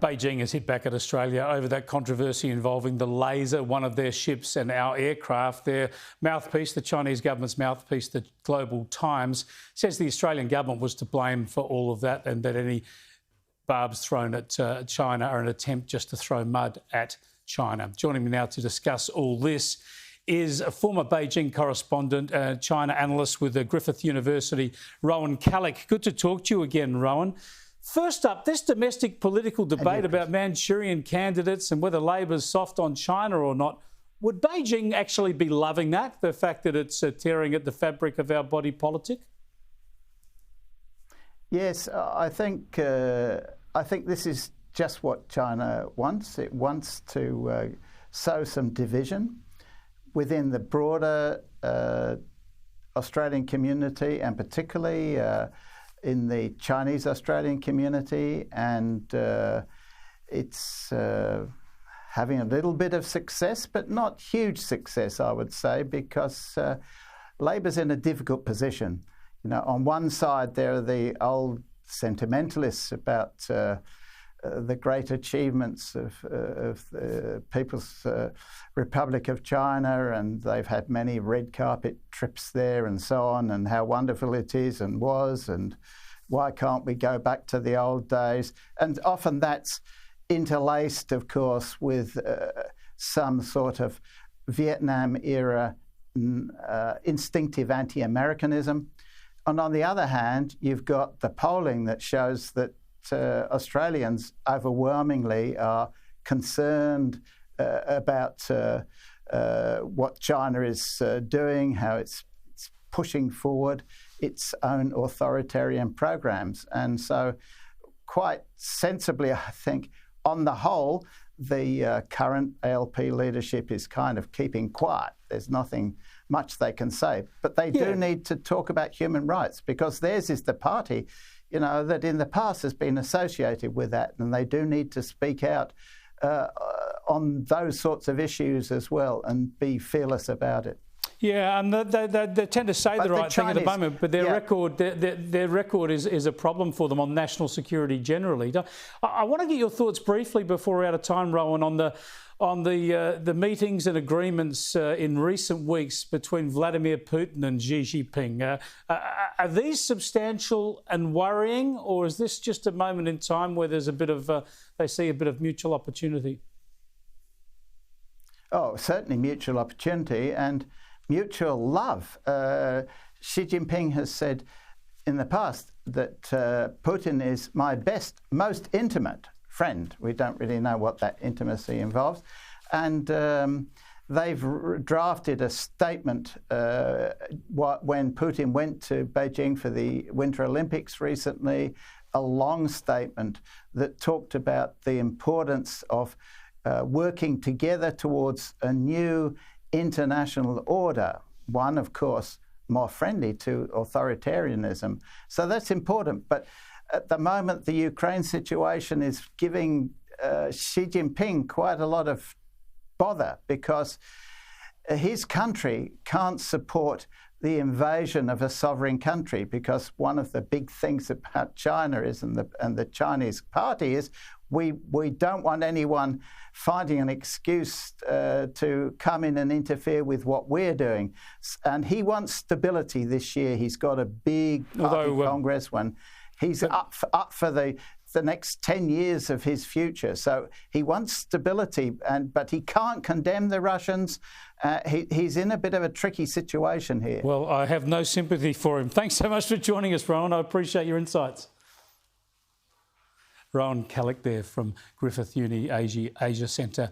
Beijing has hit back at Australia over that controversy involving the laser, one of their ships, and our aircraft. Their mouthpiece, the Chinese government's mouthpiece, the Global Times, says the Australian government was to blame for all of that and that any barbs thrown at China are an attempt just to throw mud at China. Joining me now to discuss all this is a former Beijing correspondent, China analyst with the Griffith University, Rowan Callick. Good to talk to you again, Rowan. First up, this domestic political debate about Manchurian candidates and whether Labor's soft on China or not, would Beijing actually be loving that, the fact that it's tearing at the fabric of our body politic? Yes, I think this is just what China wants. It wants to sow some division within the broader Australian community, and particularly in the Chinese Australian community, and it's having a little bit of success, but not huge success, I would say, because Labor's in a difficult position. You know, on one side there are the old sentimentalists about the great achievements of the People's Republic of China, and they've had many red carpet trips there and so on, and how wonderful it is and was, and why can't we go back to the old days? And often that's interlaced, of course, with some sort of Vietnam-era instinctive anti-Americanism. And on the other hand, you've got the polling that shows that Australians overwhelmingly are concerned about what China is doing, how it's pushing forward its own authoritarian programs. And so quite sensibly, I think, on the whole, the current ALP leadership is kind of keeping quiet. There's nothing much they can say. But they do need to talk about human rights, because theirs is the party, you know, that in the past has been associated with that, and they do need to speak out on those sorts of issues as well and be fearless about it. Yeah, and they tend to say the right thing at the moment, but their record is a problem for them on national security generally. I want to get your thoughts briefly before we're out of time, Rowan, on the meetings and agreements in recent weeks between Vladimir Putin and Xi Jinping. Are these substantial and worrying, or is this just a moment in time where there's a bit of they see a bit of mutual opportunity? Oh, certainly mutual opportunity and mutual love. Xi Jinping has said in the past that Putin is my most intimate friend. We don't really know what that intimacy involves. And they've drafted a statement when Putin went to Beijing for the Winter Olympics recently, a long statement that talked about the importance of working together towards a new international order, one, of course, more friendly to authoritarianism. So that's important. But at the moment, the Ukraine situation is giving Xi Jinping quite a lot of bother, because his country can't support the invasion of a sovereign country, because one of the big things about China is, and the Chinese party is, we don't want anyone finding an excuse to come in and interfere with what we're doing. And he wants stability this year. He's got a big party Congress when he's up for the next 10 years of his future. So he wants stability, but he can't condemn the Russians. He's in a bit of a tricky situation here. Well, I have no sympathy for him. Thanks so much for joining us, Rowan. I appreciate your insights. Rowan Callick there from Griffith Uni Asia Centre.